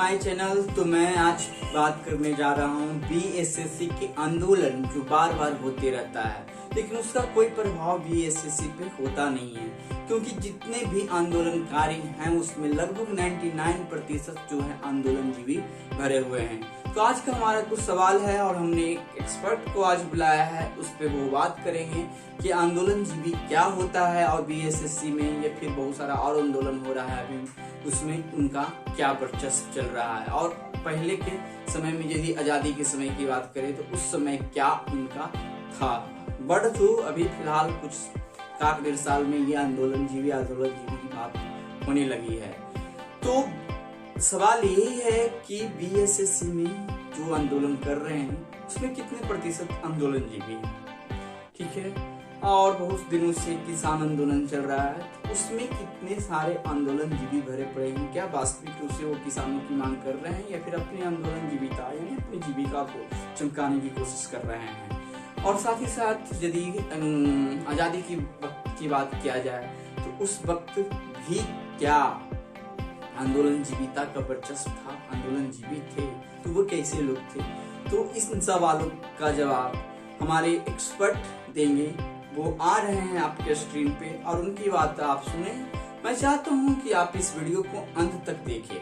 My channel. तो मैं आज बात करने जा रहा हूँ बीएसएससी के आंदोलन जो बार बार होते रहता है, लेकिन उसका कोई प्रभाव बीएसएससी पे होता नहीं है, क्योंकि जितने भी आंदोलनकारी हैं उसमें लगभग 99% जो है आंदोलनजीवी भरे हुए हैं। तो आज का हमारा कुछ सवाल है और हमने एक एक्सपर्ट को आज बुलाया है, उस पे वो बात करेंगे कि आंदोलनजीवी क्या होता है और बीएसएससी में या फिर बहुत सारा और आंदोलन हो रहा है अभी, उसमें उनका क्या वर्चस्व चल रहा है। और पहले के समय में यदि आजादी के समय की बात करें तो उस समय क्या उनका था। बट जो अभी फिलहाल कुछ काक 1.5 साल में ये आंदोलनजीवी की बात होने लगी है। तो सवाल यही है कि बीएसएससी में जो आंदोलन कर रहे हैं उसमें कितने प्रतिशत आंदोलनजीवी हैं, ठीक है। और बहुत दिनों से किसान आंदोलन चल रहा है, तो उसमें कितने सारे आंदोलनजीवी भरे पड़े हैं। क्या वास्तविक रूप से वो किसानों की मांग कर रहे हैं या फिर अपनी आंदोलनजीविता यानी अपनी जीविका को चमकाने की कोशिश कर रहे हैं। और साथ ही साथ यदि आजादी की वक्त की बात किया जाए तो उस वक्त भी क्या आंदोलनजीविता का वर्चस्व था, आंदोलनजीवी थे तो वो कैसे लोग थे। तो इन सवालों का जवाब हमारे एक्सपर्ट देंगे। वो आ रहे हैं आपके स्क्रीन पे और उनकी बात आप सुने। मैं चाहता हूं कि आप इस वीडियो को अंत तक देखें,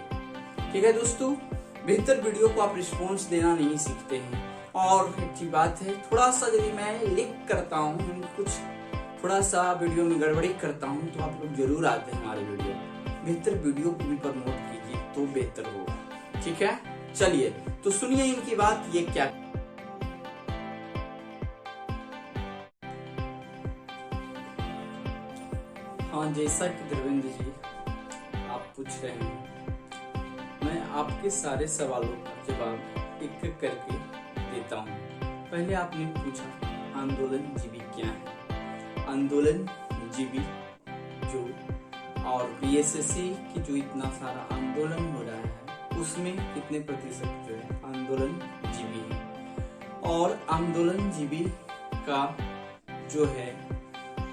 ठीक है दोस्तों। बेहतर वीडियो को आप रिस्पॉन्स देना नहीं सीखते हैं। और अच्छी बात है, थोड़ा सा यदि मैं लिख करता हूँ, कुछ थोड़ा सा वीडियो में गड़बड़ी करता हूँ तो आप लोग जरूर आते हैं हमारे वीडियो। बेहतर वीडियो को भी प्रमोट कीजिए तो बेहतर होगा, ठीक है। चलिए तो सुनिए इनकी बात, ये क्या। हाँ, जैसा कि धर्मेंद्र जी आप पूछ रहे हैं, मैं आपके सारे सवालों का जवाब एक एक करके देता हूँ। पहले आपने पूछा आंदोलनजीवी क्या है। आंदोलनजीवी जो और बीएसएससी की जो इतना सारा आंदोलन हो रहा है उसमें कितने प्रतिशत जो है आंदोलनजीवी है। और आंदोलनजीवी का जो है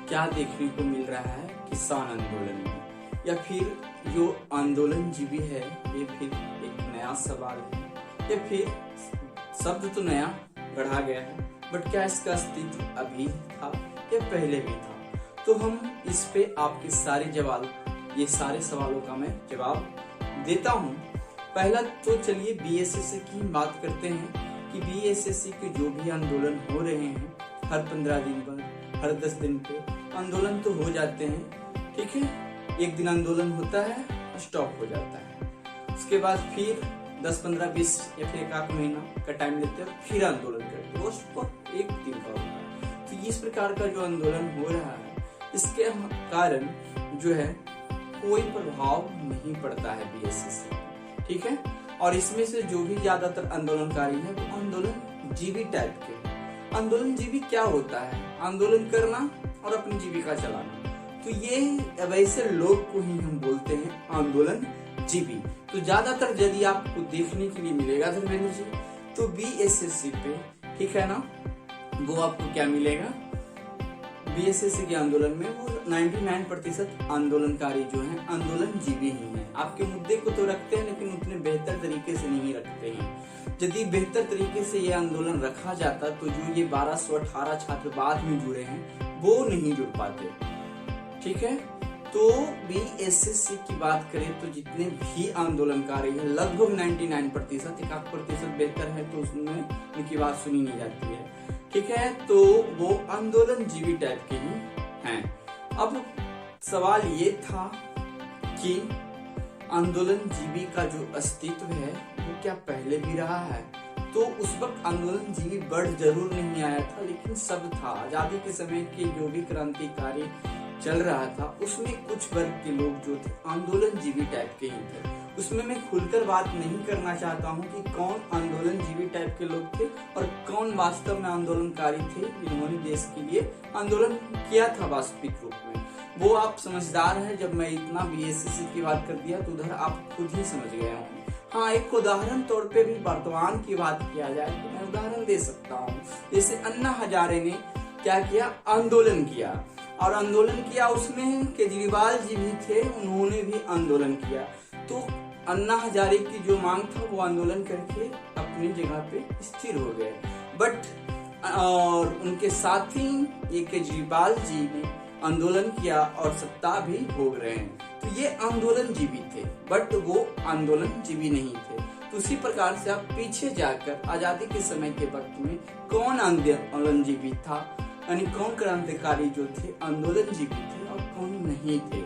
क्या देखने को मिल रहा है किसान आंदोलन में, या फिर जो आंदोलनजीवी है ये फिर एक नया सवाल है या फिर शब्द तो नया गढ़ा गया है, बट क्या इसका अस्तित्व अभी था या पहले भी था। तो हम इस पे आपके सारे जवाब, ये सारे सवालों का मैं जवाब देता हूँ। पहला तो चलिए बीएसएससी की बात करते हैं कि बीएसएससी के जो भी आंदोलन हो रहे हैं, हर 15 दिन पर, हर 10 दिन पे आंदोलन तो हो जाते हैं, ठीक है। एक दिन आंदोलन होता है, स्टॉप हो जाता है, उसके बाद फिर 10, 15, 20 या फिर 1 महीना का टाइम लेते हैं, फिर आंदोलन करते हैं, उसको एक दिन का होता है। तो इस प्रकार का जो आंदोलन हो रहा है इसके कारण जो है कोई प्रभाव नहीं पड़ता है बीएसएससी, ठीक है। और इसमें से जो भी ज्यादातर आंदोलनकारी है वो आंदोलनजीवी टाइप के। आंदोलनजीवी क्या होता है? आंदोलन करना और अपनी जीविका चलाना। तो ये वैसे लोग को ही हम बोलते हैं आंदोलनजीवी। तो ज्यादातर यदि आपको देखने के लिए मिलेगा धर्मेंद्र जी तो बीएसएससी पे, ठीक है ना, वो आपको क्या मिलेगा बीएसएससी के आंदोलन में, वो 99% आंदोलनकारी जो हैं आंदोलनजीवी ही हैं। आपके मुद्दे को तो रखते हैं लेकिन उतने बेहतर तरीके से नहीं रखते हैं। यदि बेहतर तरीके से ये आंदोलन रखा जाता तो जो ये 1218 छात्र बाद में जुड़े हैं वो नहीं जुड़ पाते, ठीक है। तो बीएसएससी की बात करें तो जितने भी आंदोलनकारी हैं लगभग 99%, 1% बेहतर है तो उसमें उनकी बात सुनी नहीं जाती है, ठीक है। तो वो आंदोलनजीवी टाइप के ही हैं। अब सवाल ये था कि आंदोलनजीवी का जो अस्तित्व है वो क्या पहले भी रहा है। तो उस वक्त आंदोलनजीवी वर्ड जरूर नहीं आया था लेकिन सब था। आजादी के समय के जो भी क्रांतिकारी चल रहा था उसमें कुछ वर्ग के लोग जो थे आंदोलनजीवी टाइप के ही थे। उसमें मैं खुलकर बात नहीं करना चाहता हूं कि कौन आंदोलनजीवी टाइप के लोग थे और कौन वास्तव में आंदोलनकारी थे जिन्होंने देश के लिए आंदोलन किया था वास्तविक रूप में। वो आप समझदार हैं, जब मैं इतना बीएसएससी की बात कर दिया तो उधर आप खुद ही समझ गए होंगे। हाँ, एक उदाहरण तौर पे भी वर्तमान की बात किया जाए तो मैं उदाहरण दे सकता हूँ। जैसे अन्ना हजारे ने क्या किया, आंदोलन किया, और आंदोलन किया उसमें केजरीवाल जी भी थे, उन्होंने भी आंदोलन किया। तो अन्ना हजारे की जो मांग था वो आंदोलन करके अपनी जगह पे स्थिर हो गए, बट और उनके साथ ही ये केजरीवाल जी ने आंदोलन किया और सत्ता भी भोग रहे हैं। तो ये आंदोलन जीवी थे, बट वो आंदोलन जीवी नहीं थे। तो उसी प्रकार से आप पीछे जाकर आजादी के समय के वक्त में कौन आंदोलन जीवी था, यानी कौन क्रांतिकारी जो थे आंदोलन जीवी थे और कौन नहीं थे।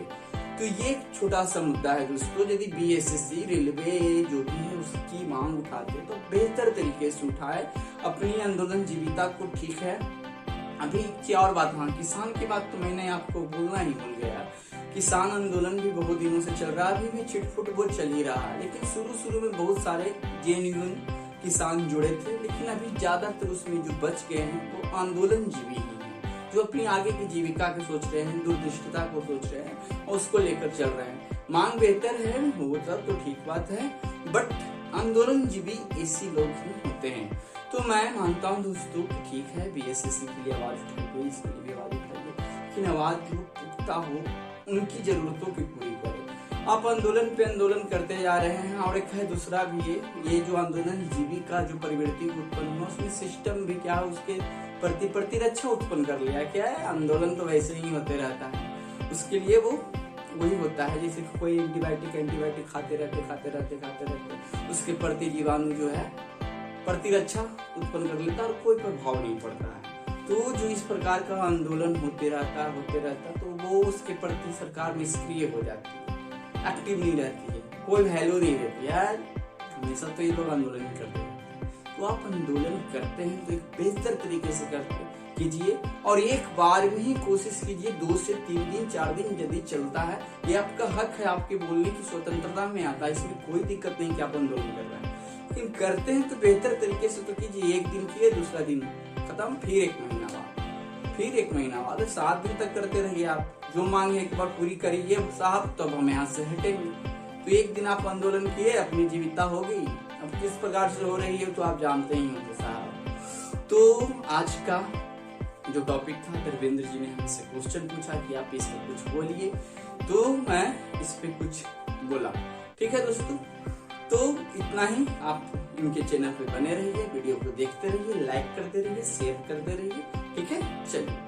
तो ये एक छोटा सा मुद्दा है दोस्तों। यदि बीएसएससी रेलवे जो भी है उसकी मांग उठाते तो बेहतर तरीके से उठाए अपनी आंदोलन जीविता को। ठीक है, अभी एक और बात, हाँ किसान की बात तो मैंने आपको बोलना ही भूल गया। किसान आंदोलन भी बहुत दिनों से चल रहा है, अभी भी छिटफुट वो चल ही रहा है, लेकिन शुरू में बहुत सारे जेन्युइन किसान जुड़े थे, लेकिन अभी ज्यादातर उसमें जो बच गए हैं वो आंदोलन जीवी ही हैं, जो अपनी आगे की जीविका को सोच रहे हैं, दूरदृष्टता को सोच रहे हैं और उसको लेकर चल रहे हैं। मांग बेहतर है वो सब तो ठीक बात है, बट आंदोलन जीवी ऐसी लोग ही होते हैं। तो मैं मानता हूँ दोस्तों कि ठीक है बीएसएससी के लिए आवाज उठाइए, इसके लिए भी आवाज उठाइए, लेकिन आवाज जो पुख्ता हो, उनकी जरूरतों की पूरी करे। आप आंदोलन पे आंदोलन करते जा रहे हैं। और एक है दूसरा भी ये जो आंदोलन जीवी का जो परिवर्ती उत्पन्न हुआ उसमें सिस्टम भी क्या है, उसके प्रति प्रतिरक्षा उत्पन्न कर लिया। क्या है, आंदोलन तो वैसे ही होते रहता है, उसके लिए वो वही होता है जैसे कोई एंटीबायोटिक खाते रहते उसके प्रति जीवाणु जो है प्रतिरक्षा उत्पन्न कर लेता है और कोई प्रभाव नहीं पड़ता है। तो जो इस प्रकार का आंदोलन होते रहता तो वो उसके प्रति सरकार निष्क्रिय हो जाती है, एक्टिव नहीं रहती है, कोई वैल्यू नहीं रहती यार। हमेशा तो ये लोग आंदोलन ही करते हैं। तो आप आंदोलन करते हैं तो एक बेहतर तरीके से करते कीजिए और एक बार में ही कोशिश कीजिए, 2 से 3 दिन 4 दिन यदि चलता है, ये आपका हक है, आपके बोलने की स्वतंत्रता में आता है, इसमें कोई दिक्कत नहीं कि आप आंदोलन कर रहे हैं। लेकिन करते हैं तो बेहतर तरीके से तो कीजिए। एक दिन किए, दूसरा दिन खत्म, फिर 1 महीना बाद, फिर 1 महीना बाद, 7 दिन तक करते रहिए। आप जो मांग है एक बार पूरी करिए साहब, तब हम यहाँ से हटेंगे। तो एक दिन आप आंदोलन किए, अपनी जीविता हो गई। अब किस प्रकार से हो रही है तो आप जानते ही होंगे साहब। तो आज का जो टॉपिक था, धर्मेंद्र जी ने हमसे क्वेश्चन पूछा कि आप इस पर कुछ बोलिए, तो मैं इस पे कुछ बोला। ठीक है दोस्तों, तो इतना ही। आप इनके चैनल पे बने रहिए, वीडियो को देखते रहिए, लाइक करते रहिए, शेयर करते रहिए। ठीक है, चलिए।